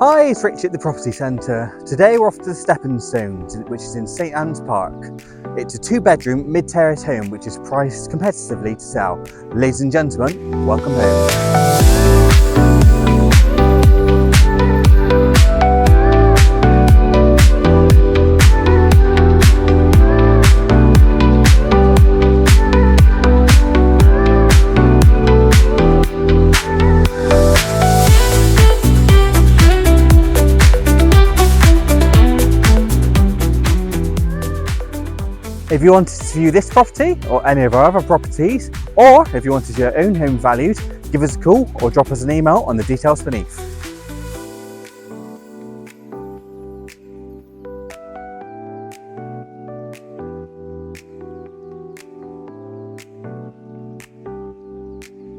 Hi, it's Richard at the Property Centre. Today we're off to the Stepping Stones, which is in St Anne's Park. It's a 2-bedroom mid-terrace home which is priced competitively to sell. Ladies and gentlemen, welcome home. If you wanted to view this property or any of our other properties, or if you wanted your own home valued, give us a call or drop us an email on the details beneath.